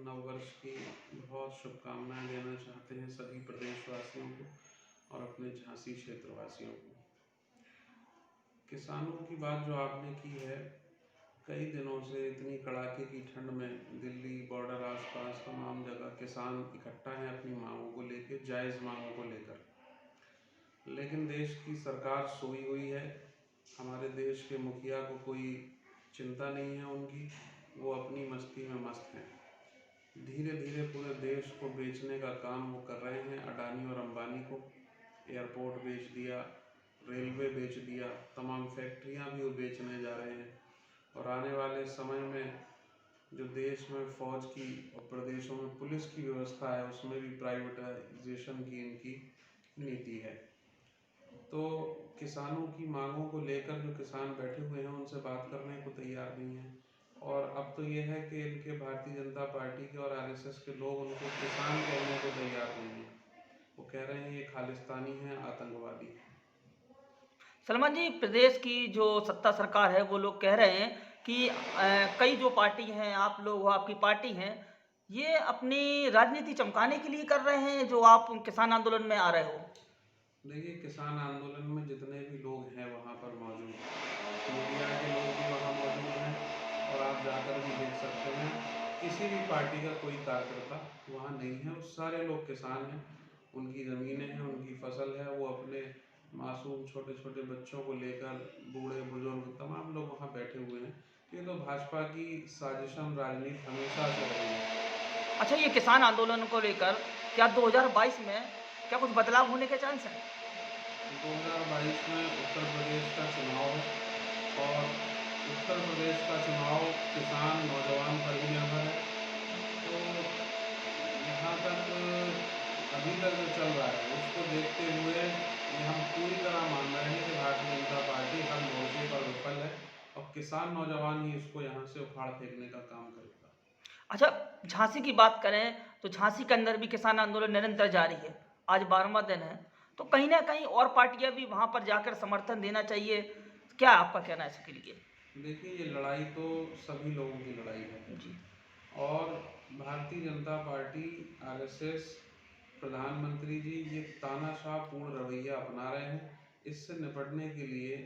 नववर्ष की बहुत शुभकामनाएं देना चाहते हैं सभी प्रदेशवासियों को और अपने झांसी क्षेत्रवासियों को। किसानों की बात जो आपने की है, कई दिनों से इतनी कड़ाके की ठंड में दिल्ली बॉर्डर आसपास तमाम जगह किसान इकट्ठा हैं अपनी मांगों को लेकर, जायज़ मांगों को लेकर। लेकिन देश की सरकार सोई हुई है। हमारे देश के मुखिया को कोई चिंता नहीं है उनकी, वो अपनी मस्ती में मस्त हैं। धीरे धीरे पूरे देश को बेचने का काम वो कर रहे हैं। अडानी और अंबानी को एयरपोर्ट बेच दिया, रेलवे बेच दिया, तमाम फैक्ट्रियां भी वो बेचने जा रहे हैं। और आने वाले समय में जो देश में फ़ौज की और प्रदेशों में पुलिस की व्यवस्था है, उसमें भी प्राइवेटाइजेशन की इनकी नीति है। तो किसानों की मांगों को लेकर जो किसान बैठे हुए हैं उनसे बात करने को तैयार नहीं है। और अब तो ये है कि इनके भारतीय जनता पार्टी के और आरएसएस के लोग उनको किसान कहने को तैयार नहीं है। वो कह रहे हैं ये खालिस्तानी हैं, आतंकवादी हैं। सलमान जी, प्रदेश की जो सत्ता सरकार है वो लोग कह रहे हैं कि कई जो पार्टी हैं, आप लोग हो, आपकी पार्टी हैं, ये अपनी राजनीति चमकाने के लिए कर रहे हैं जो आप किसान आंदोलन में आ रहे हो। देखिए, किसान आंदोलन में जितने भी लोग हैं वहाँ पर मौजूद, मीडिया के लोग भी वहाँ मौजूद हैं और आप जाकर भी देख सकते हैं, किसी भी पार्टी का कोई कार्यकर्ता वहाँ नहीं है। वो सारे लोग किसान हैं, उनकी ज़मीनें हैं, उनकी फसल है। वो अपने मासूम छोटे छोटे बच्चों को लेकर बूढ़े बुजुर्ग तमाम लोग वहाँ बैठे हुए हैं। ये तो भाजपा की साजिशन राजनीति हमेशा से रही है। अच्छा, ये किसान आंदोलन को लेकर क्या 2022 में क्या कुछ बदलाव होने के चांस हैं? 2022 में उत्तर प्रदेश का चुनाव है और उत्तर प्रदेश का चुनाव किसान नौजवान पर ही निर्भर है। तो यहाँ तक अभी तक जो चल रहा है उसको देखते हुए ये हम पूरी तरह मान रहे हैं कि भारतीय जनता पार्टी हर मोर्चे पर विफल है और किसान नौजवान ही इसको यहाँ से उखाड़ फेंकने का काम करेगा। अच्छा, झांसी की बात करें तो झांसी के अंदर भी किसान आंदोलन निरंतर जारी है। आज 12वां दिन है, तो कहीं ना कहीं और पार्टियां भी वहां पर जाकर समर्थन देना चाहिए। क्या आपका कहना है इसके लिए? देखिए, ये लड़ाई तो सभी लोगों की लड़ाई है जी। और भारतीय जनता पार्टी, आरएसएस, प्रधानमंत्री जी ये तानाशाह पूर्ण रवैया अपना रहे हैं। इससे निपटने के लिए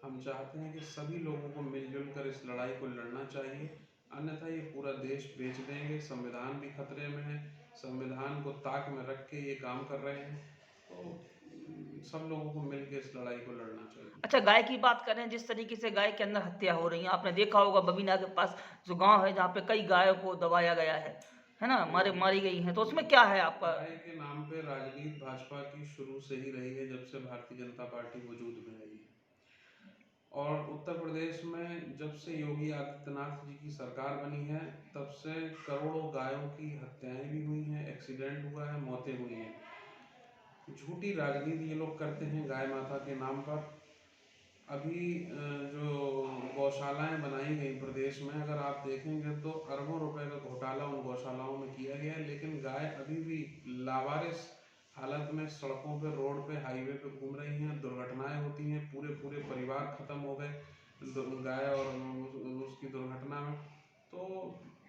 हम चाहते हैं कि सभी लोगों को मिलजुल कर इस लड़ाई को लड़ना चाहिए, अन्यथा ये पूरा देश बेच देंगे। संविधान भी खतरे में है, संविधान को ताक में रख के ये काम कर रहे हैं। तो सब लोगों को मिलकर इस लड़ाई को लड़ना चाहिए। अच्छा, गाय की बात करें, जिस तरीके से गाय के अंदर हत्या हो रही है, आपने देखा होगा बबीना के पास जो गांव है जहाँ पे कई गायों को दबाया गया है ना, मारी गई हैं, तो उसमें क्या है आपका? गाय के नाम पे राजनीति भाजपा की शुरू से ही रही है, जब से भारतीय जनता पार्टी वजूद में आई है। और उत्तर प्रदेश में जब से योगी आदित्यनाथ जी की सरकार बनी है, तब से करोड़ों गायों की हत्याएं भी हुई हैं, एक्सीडेंट हुआ है, मौतें हुई हैं। झूठी राजनीति ये लोग करते हैं गाय माता के नाम पर। अभी जो गौशालाएं बनाई गई प्रदेश में, अगर आप देखेंगे तो अरबों रुपए का घोटाला उन गौशालाओं में किया गया है, लेकिन गाय अभी भी लावारिस हालत में सड़कों पे, रोड पे, हाईवे पे घूम रही हैं। दुर्घटनाएं होती हैं, पूरे पूरे परिवार खत्म हो गए गाय और उसकी दुर्घटना में। तो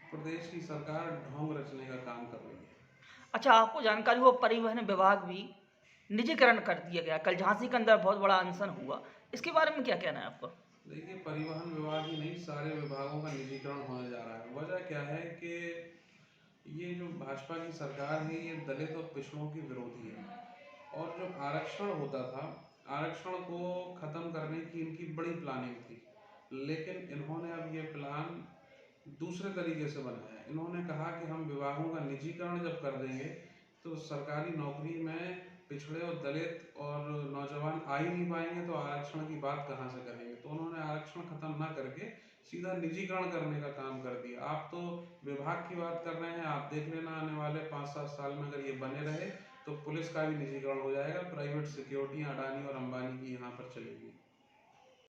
प्रदेश की सरकार ढोंग रचने का काम कर रही है। अच्छा, आपको जानकारी हो परिवहन विभाग भी निजीकरण कर दिया गया, कल झांसी के अंदर बहुत बड़ा अनशन हुआ, इसके बारे में क्या कहना है आपको? देखिए, परिवहन विभाग ही नहीं, सारे विभागों का निजीकरण होने जा रहा है। वजह क्या है कि ये जो भाजपा की सरकार है ये दलित और पिछड़ों की विरोधी है। और जो आरक्षण होता था, आरक्षण को ख़त्म करने की इनकी बड़ी प्लानिंग थी, लेकिन इन्होंने अब ये प्लान दूसरे तरीके से बनाया है। इन्होंने कहा कि हम विभागों का निजीकरण जब कर देंगे तो सरकारी नौकरी में पिछड़े और दलित और नौजवान आ ही नहीं पाएंगे, तो आरक्षण की बात कहाँ से करेंगे। तो उन्होंने आरक्षण खत्म ना करके सीधा निजीकरण करने का काम कर दिया। आप तो विभाग की बात कर रहे हैं, आप देख लेना आने वाले 5-7 साल में अगर ये बने रहे तो पुलिस का भी निजीकरण हो जाएगा, प्राइवेट सिक्योरिटी अडानी और अंबानी की यहाँ पर चलेगी।